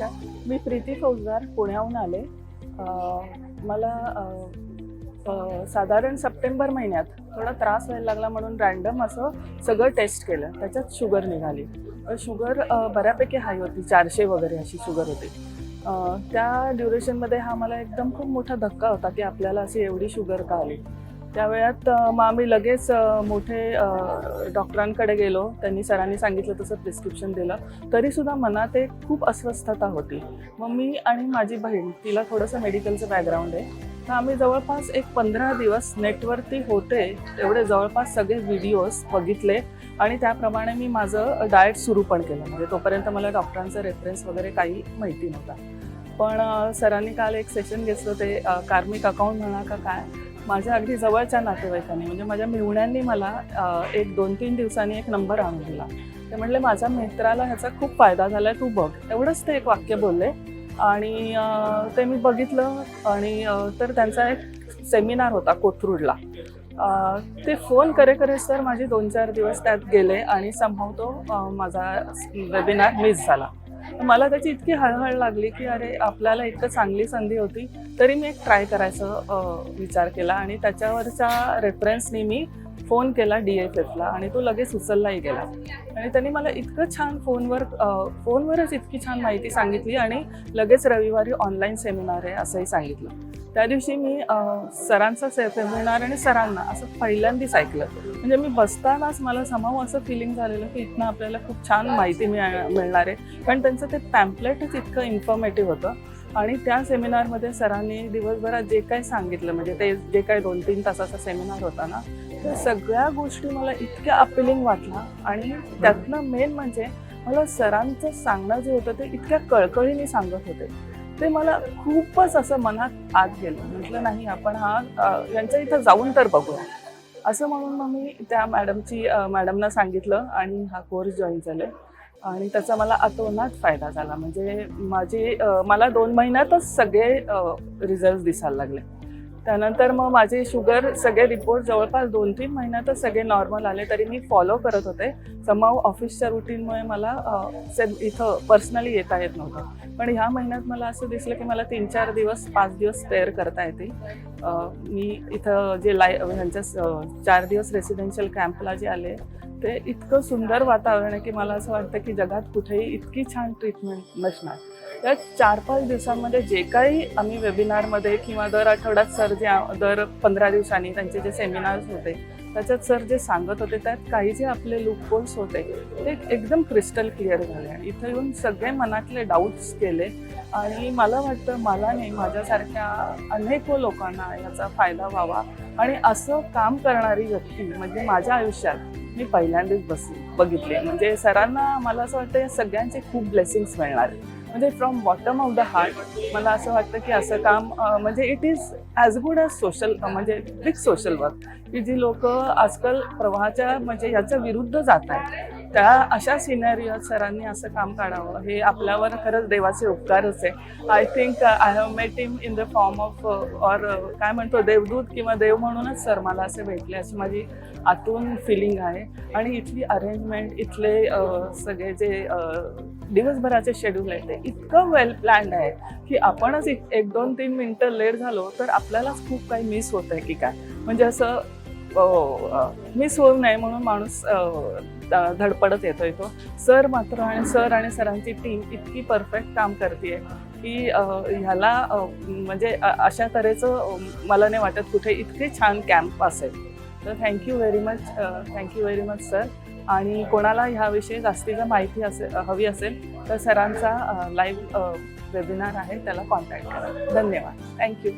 नमस्कार. मी प्रीती फौजदार पुण्याहून आले. मला साधारण सप्टेंबर महिन्यात थोडा त्रास व्हायला लागला म्हणून रँडम असं सगळं टेस्ट केलं. त्याच्यात शुगर निघाली. शुगर बऱ्यापैकी हाय होती, 400 वगैरे अशी शुगर होती. त्या ड्युरेशनमध्ये हा मला एकदम खूप मोठा धक्का होता की आपल्याला अशी एवढी शुगर का आली. त्या वेळात मग आम्ही लगेच मोठे डॉक्टरांकडे गेलो. त्यांनी सरांनी सांगितलं तसं प्रिस्क्रिप्शन दिलं. तरीसुद्धा मनात एक खूप अस्वस्थता होती. मग मी आणि माझी बहीण, तिला थोडंसं मेडिकलचं बॅकग्राऊंड आहे, तर आम्ही जवळपास एक 15 दिवस नेटवरती होते तेवढे जवळपास सगळे व्हिडिओज बघितले आणि त्याप्रमाणे मी माझं डाएट सुरू पण केलं. म्हणजे तोपर्यंत मला डॉक्टरांचा रेफरन्स वगैरे काही माहिती नव्हता. पण सरांनी काल एक सेशन घेतलं, ते कार्मिक अकाउंट म्हणा का काय, माझ्या अगदी जवळच्या नातेवाईकांनी म्हणजे माझ्या मेहुण्यांनी मला एक 2-3 दिवसांनी एक नंबर आणून दिला. ते म्हटले माझ्या मित्राला ह्याचा खूप फायदा झाला आहे, तू बघ. एवढंच ते एक वाक्य बोलले आणि ते मी बघितलं. आणि तर त्यांचा एक सेमिनार होता कोथरूडला. ते फोन करे सर माझे 2-4 दिवस त्यात गेले आणि समहाऊ तो माझा वेबिनार मिस झाला. मला त्याची इतकी हळहळ लागली की अरे आपल्याला इतकं चांगली संधी होती, तरी मी एक ट्राय करायचं विचार केला आणि त्याच्यावरच्या रेफरन्सनी मी फोन केला DFFला आणि तो लगेच उचललाही गेला. आणि त्यांनी मला इतकं छान फोनवरच इतकी छान माहिती सांगितली आणि लगेच रविवारी ऑनलाईन सेमिनार आहे असंही सांगितलं. त्या दिवशी मी सरांचा सेमिनार आणि सरांना असं पहिल्यांदाच ऐकलं. म्हणजे मी बसतानाच मला समहाऊ असं फिलिंग झालेलं की इथनं आपल्याला खूप छान माहिती मिळणार आहे. कारण त्यांचं ते पॅम्पलेटच इतकं इन्फॉर्मेटिव्ह होतं. आणि त्या सेमिनारमध्ये सरांनी दिवसभरात जे काही सांगितलं, म्हणजे ते जे काही 2-3 तासाचा सेमिनार होता ना, त्या सगळ्या गोष्टी मला इतक्या अपिलिंग वाटल्या. आणि त्यातनं मेन म्हणजे मला सरांचं सांगणं जे होतं ते इतक्या कळकळीने सांगत होते, ते मला खूपच असं मनात आत गेलं. म्हटलं नाही, आपण यांच्या इथं जाऊन तर बघूया असं म्हणून मग मी त्या मॅडमना सांगितलं आणि हा कोर्स जॉईन झाले. आणि त्याचा मला अतोनात फायदा झाला. म्हणजे मला 2 महिन्यातच सगळे रिझल्ट दिसायला लागले. त्यानंतर मग माझे शुगर सगळे रिपोर्ट जवळपास 2-3 महिन्यातच सगळे नॉर्मल आले. तरी मी फॉलो करत होते. समहाऊ ऑफिसच्या रुटीनमुळे मला इथं पर्सनली येता येत नव्हतं. पण ह्या महिन्यात मला असं दिसलं की मला 3-4 दिवस 5 दिवस स्पेअर करता येते. मी इथं जे ह्यांच्या 4 दिवस रेसिडेन्शियल कॅम्पला जे आले, ते इतकं सुंदर वातावरण आहे की मला असं वाटतं की जगात कुठेही इतकी छान ट्रीटमेंट नसणार. या 4-5 दिवसांमध्ये जे काही आम्ही वेबिनारमध्ये किंवा दर आठवड्यात सर दर 15 दिवसांनी त्यांचे जे सेमिनार्स होते त्याच्यात सर जे सांगत होते, त्यात काही जे आपले लूपहोल्स होते ते एकदम क्रिस्टल क्लिअर झाले. आणि इथं येऊन सगळे मनातले डाऊट्स केले. आणि मला वाटतं मला नाही, माझ्यासारख्या अनेक लोकांना याचा फायदा व्हावा. आणि असं काम करणारी व्यक्ती म्हणजे माझ्या आयुष्यात मी पहिल्यांदाच बघितली. म्हणजे सरांना मला असं वाटतं या सगळ्यांचे खूप ब्लेसिंग्स मिळणार. म्हणजे from bottom of the heart मला असं वाटतं की असं काम म्हणजे it is as good as social, म्हणजे बिग सोशल वर्क, की जी लोक आजकाल प्रवाहाच्या म्हणजे ह्याच्या विरुद्ध जात आहेत. त्या अशा सिनेरियोत सरांनी असं काम काढावं हे आपल्यावर खरंच देवाचे उपकारच आहे. I think I have met him in the form of or काय म्हणतो देवदूत किंवा देव म्हणूनच सर मला असे भेटले, अशी माझी आतून फिलिंग आहे. आणि इथली अरेंजमेंट, इथले सगळे जे दिवसभराचे शेड्यूल आहे ते इतकं वेल प्लॅन्ड आहे की आपणच 1-2-3 मिनटं लेट झालो तर आपल्यालाच खूप काही मिस होत आहे की काय. म्हणजे असं मिस होऊ नये म्हणून माणूस धडपडत येतोय तो. सर मात्र आणि सरांची टीम इतकी परफेक्ट काम करते की ह्याला म्हणजे अशा तऱ्हेचं मला नाही वाटत कुठे इतके छान कॅम्प असेल. तर थँक्यू व्हेरी मच सर. आणि कोणाला ह्याविषयी जास्तीचं माहिती हवी असेल तर सरांचा लाईव्ह वेबिनार आहे, त्याला कॉन्टॅक्ट करा. धन्यवाद. थँक्यू.